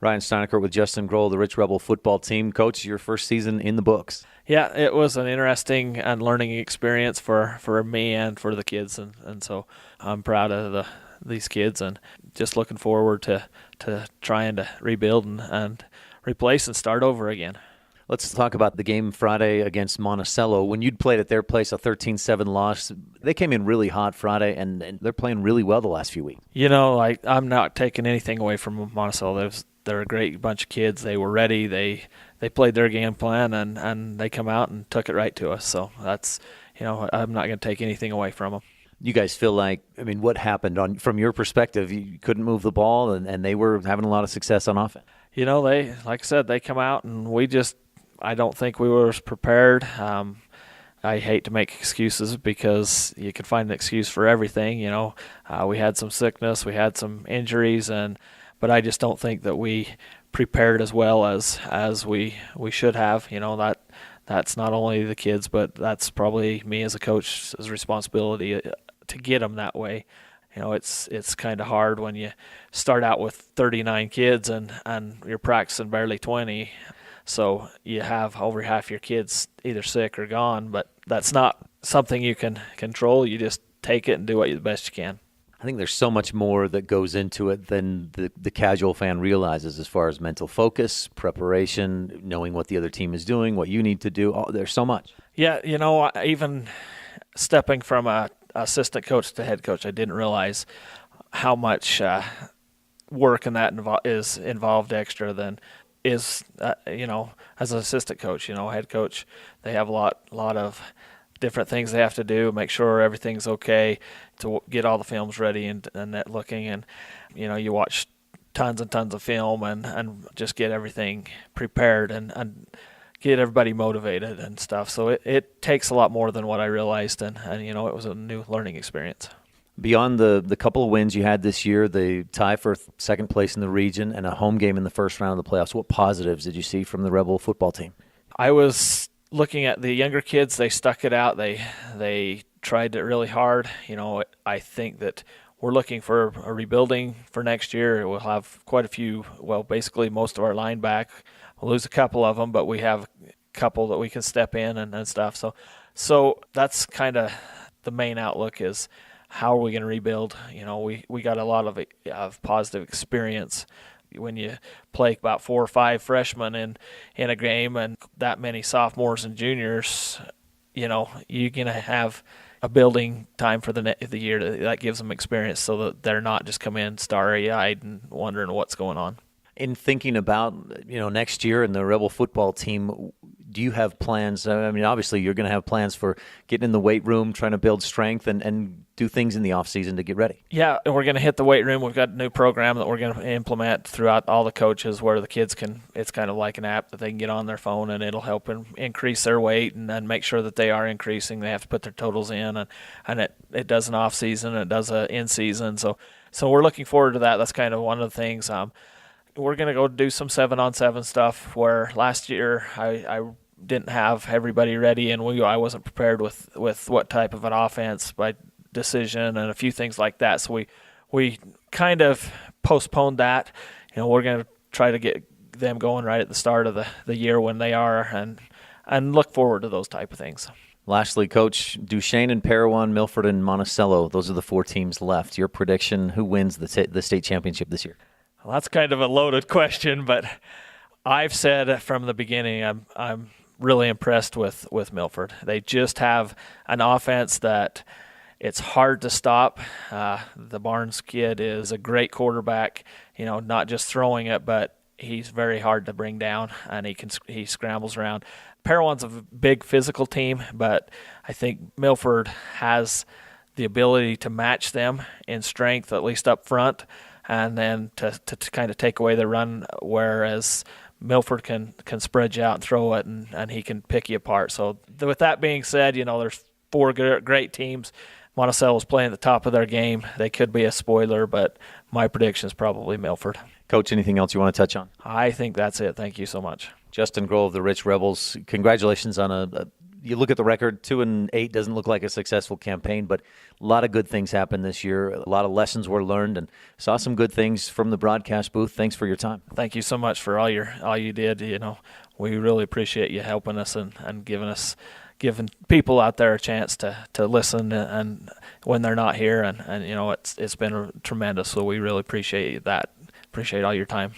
Ryan Steinecker with Justin Groll, the Rich Rebel football team. Coach, your first season in the books. Yeah, it was an interesting and learning experience for me and for the kids, and so I'm proud of these kids and just looking forward to trying to rebuild and replace and start over again. Let's talk about the game Friday against Monticello. When you'd played at their place, a 13-7 loss, they came in really hot Friday, and they're playing really well the last few weeks. I'm not taking anything away from Monticello. They're a great bunch of kids. They were ready. They played their game plan, and they come out and took it right to us. So that's, I'm not going to take anything away from them. You guys feel like, what happened from your perspective? You couldn't move the ball, and they were having a lot of success on offense. They, like I said, they come out, and I don't think we were as prepared. I hate to make excuses because you can find an excuse for everything. We had some sickness, we had some injuries, but I just don't think that we prepared as well as we should have. That's not only the kids, but that's probably me as a coach's responsibility to get them that way. It's kind of hard when you start out with 39 kids and you're practicing barely 20. So you have over half your kids either sick or gone, but that's not something you can control. You just take it and do the best you can. I think there's so much more that goes into it than the casual fan realizes as far as mental focus, preparation, knowing what the other team is doing, what you need to do. There's so much. Yeah, even stepping from a assistant coach to head coach, I didn't realize how much work in that is involved extra than is, as an assistant coach, head coach, they have a lot of different things they have to do, make sure everything's okay, to get all the films ready and net looking, and you watch tons and tons of film and just get everything prepared and get everybody motivated and stuff. So it takes a lot more than what I realized, and it was a new learning experience. Beyond the couple of wins you had this year, the tie for second place in the region, and a home game in the first round of the playoffs, what positives did you see from the Rebel football team? I was looking at the younger kids. They stuck it out. They tried it really hard. I think that we're looking for a rebuilding for next year. We'll have quite a few, basically most of our line back. We'll lose a couple of them, but we have a couple that we can step in and stuff. So that's kind of the main outlook is, how are we going to rebuild? We got a lot of positive experience when you play about 4 or 5 freshmen in a game and that many sophomores and juniors. You're going to have a building time for the year that gives them experience, so that they're not just come in starry-eyed and wondering what's going on. In thinking about next year and the Rebel football team, do you have plans? Obviously you're going to have plans for getting in the weight room, trying to build strength and do things in the off season to get ready. Yeah, we're going to hit the weight room. We've got a new program that we're going to implement throughout all the coaches, where the kids it's kind of like an app that they can get on their phone, and it'll help them increase their weight and make sure that they are increasing. They have to put their totals in, and it does an off season, and it does an in season. So we're looking forward to that. That's kind of one of the things. We're going to go do some 7-on-7 stuff, where last year I didn't have everybody ready, and I wasn't prepared with what type of an offense by decision and a few things like that. So we kind of postponed that. We're going to try to get them going right at the start of the year when they are, and look forward to those type of things. Lastly, Coach, Duchesne and Parowan, Milford and Monticello, those are the 4 teams left. Your prediction, who wins the state championship this year? Well, that's kind of a loaded question, but I've said from the beginning I'm really impressed with Milford. They just have an offense that it's hard to stop. The Barnes kid is a great quarterback, not just throwing it, but he's very hard to bring down, and he scrambles around. Parowan's a big physical team, but I think Milford has the ability to match them in strength, at least up front, and then to kind of take away the run, whereas Milford can spread you out and throw it, and he can pick you apart. So with that being said, there's 4 great teams. Monticello's playing at the top of their game. They could be a spoiler, but my prediction is probably Milford. Coach, anything else you want to touch on? I think that's it. Thank you so much. Justin Groll of the Rich Rebels, congratulations on a you look at the record, 2-8 doesn't look like a successful campaign, but a lot of good things happened this year. A lot of lessons were learned, and saw some good things from the broadcast booth. Thanks for your time. Thank you so much for all you did. We really appreciate you helping us and giving people out there a chance to listen and when they're not here, and it's been tremendous. So we really appreciate that. Appreciate all your time.